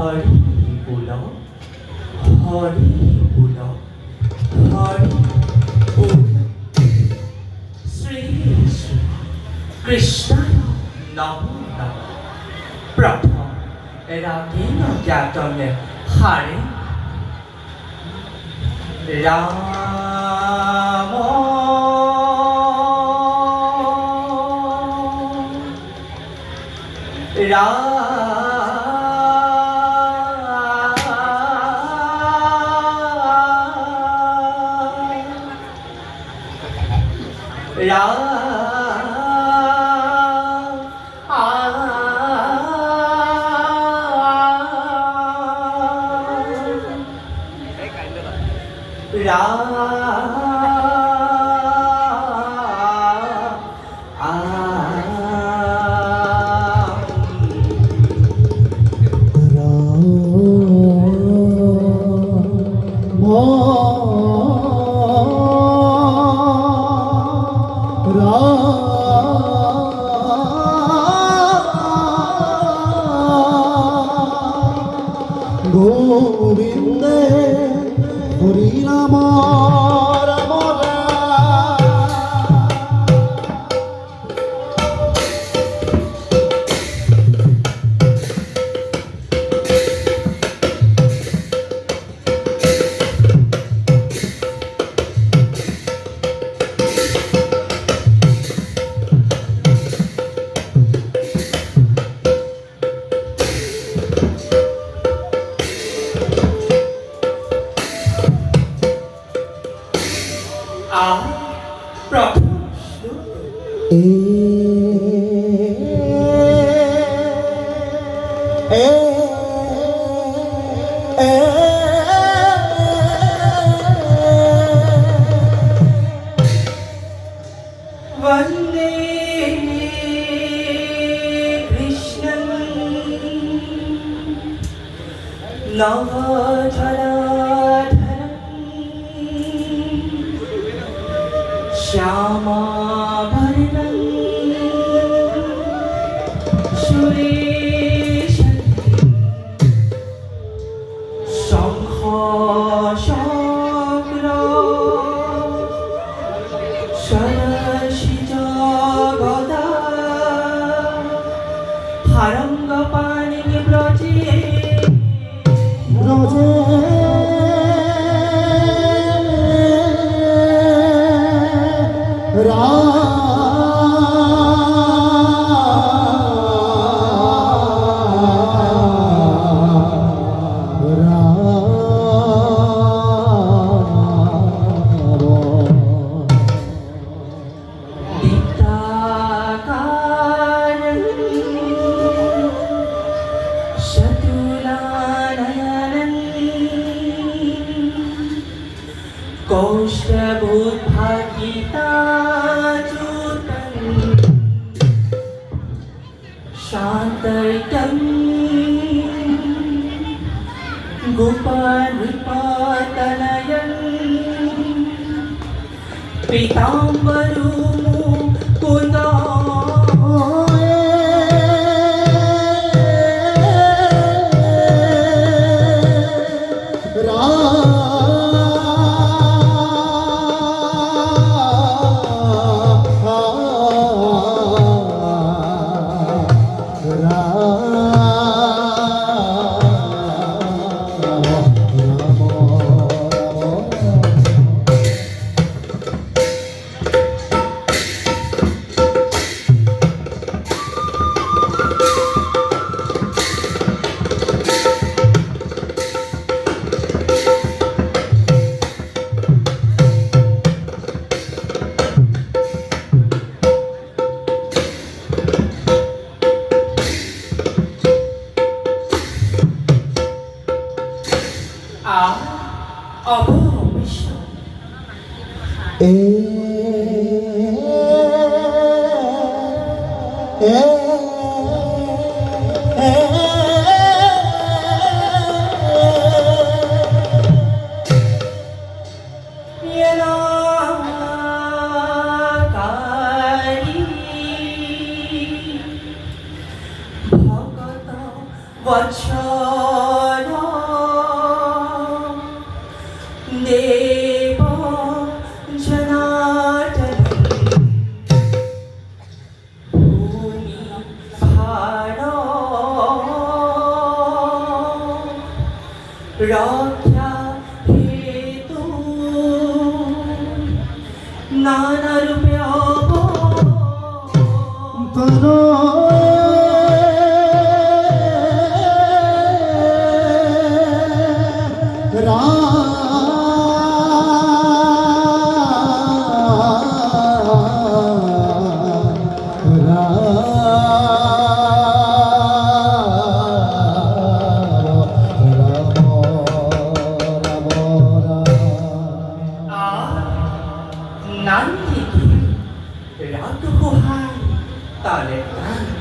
হরি বল হরি বল হরি বল শ্রী শ্রী কৃষ্ণায় নমো নমঃ প্রথম রাগেণ জ্ঞাতমে হরে রাম গোবিন্দে হরি রাম রাম প্রথম वन्दे कृष्णं नवजलाधरं श्यामाभरणं सुरेशं शङ्खचक्र सरसिजगदा हारङ्गपाणिनि व्रजे कौस्तभोद्भागिताच्युतं शान्तर्कं गोपालनृपतनयं पीताम्बरो मुकुन्दं ভগত বৎস রক্ষা হেতু নানা রূপে তনো 난리기 라그호하이 따랬다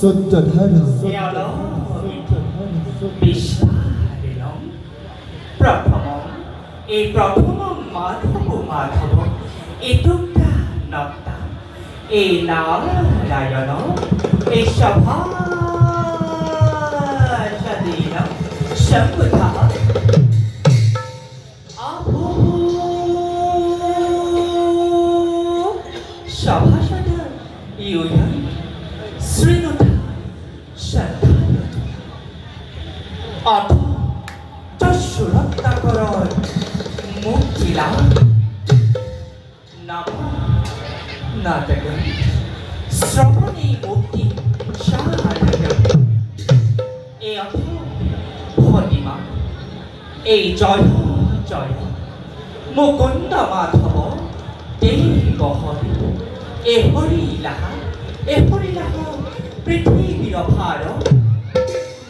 সজ্জাধারা বিস্তারিণম প্রথম এই প্রথম মাধব মাধব 이뚝다 넣다 이 나라여노 이 샤파샤디나 샤프타 아호 샤파샤다 이우연 스리노타 샤타요도 아토 저슈락다거런 মুক্তিলাম নাম নাটক শ্রবণে মুক্তি সাহায্য এই অর্থ ভনিমা এই জয় জয় মুকুন্দ মাধব এই বহরি এ হরিলাহা পৃথিবীর ভার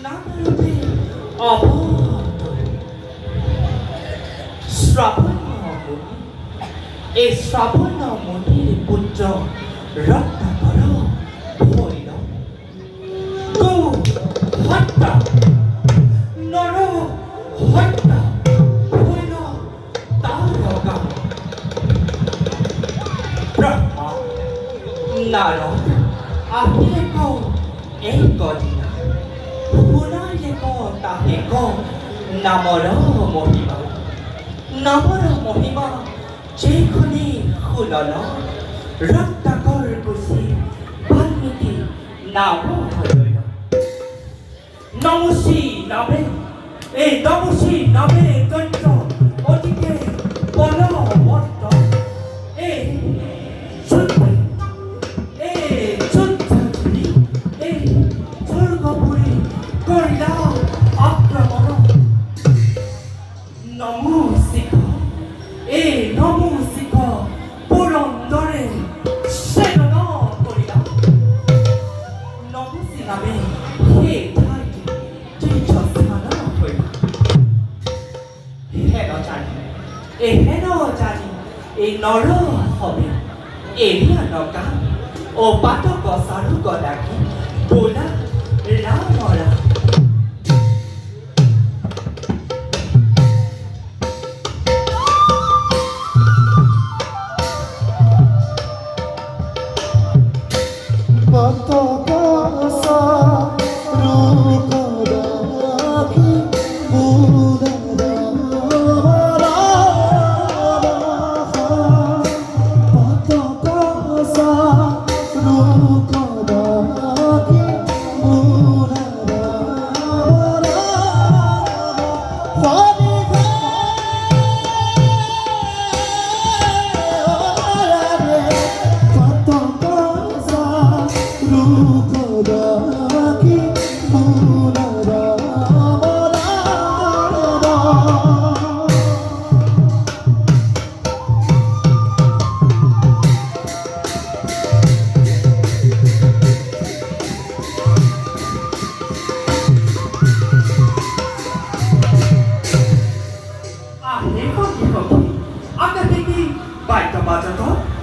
নামরূপে অবতর শ্রাবণ মুনি এই শ্রাবণ মুনির পুত্র রত্নাকর হইল গো হত্যা নর হত্যা হইল তার গান ব্রহ্মা নারদ আহিলেক এই কদিনা শুনাইলেক তাহেক নামৰ মহিমা নামৰ মহিমা যেখনি শুনল ৰত্নাকৰ গুচি বাল্মীকি নাম হইল নমসী নামে এই নমসী নামে দৈত্য অতিকে বলবন্ত এই যুদ্ধে এই যুদ্ধজুৰি এই স্বৰ্গপুৰী কৰিলা আক্ৰমণ নমো শিখ এই নমো শিখ পুৰন্দৰে সেদন কৰিলা নমসী নামে সেই ঠাইটি তীৰ্থস্থান হৈলা হেন জানি এই নৰ হবে এৰিয়া নকা ও পাতক চাৰুক ডাকি বোলা ৰামৰা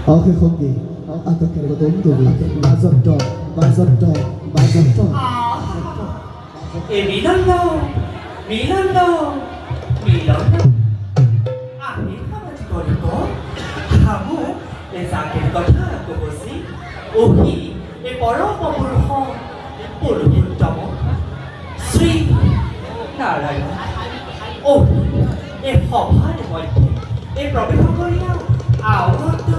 Oke kongi, aku kira betul tuh. Bazar dog. মিলন আমি খাবাজি করিব হামু এ জাতির কথা কবছি ওহি এ পরম পুরুষ পুরুষোত্তম শ্রী নারায়ণ ওহি এ সভার মধ্যে এ প্রবেশ করিয়া আওরত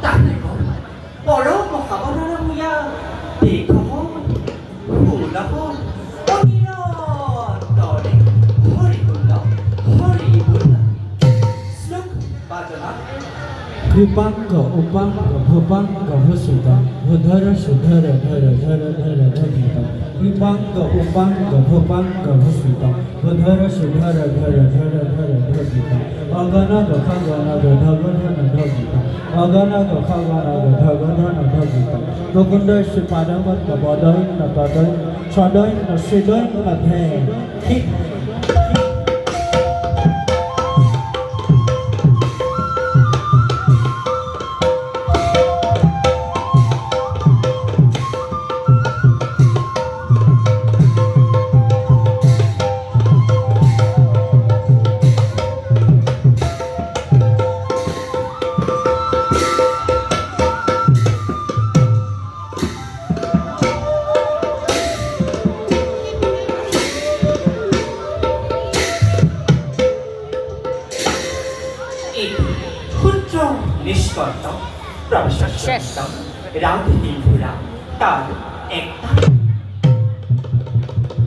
তাকে পরম মহাবনার হইয়া দেখ ফুলহ অনিরন্তরে হরিবুল্ল শ্লোক বাজনা কৃপাঙ্গ উপাঙ্গ ভূপাঙ্গ ভূষিত ভূধর সুধর ধর ধরিত কৃপাঙ্গ উপাঙ্গ ভূপাঙ্গ ভূষিত ভূধর সুধর ধর ধরিত অগণগ খগণগ ঢগধন ঢগিত অগণগ খগণগ ঢগধন ঢগিত মুকুন্দ শ্রীপাদমত বদৈন্য তদৈন্য সদৈন্য শ্রীদৈন্য ধে ঠিক সন্ত প্রফেসর সন্ত রাধে ভোলা তার একটা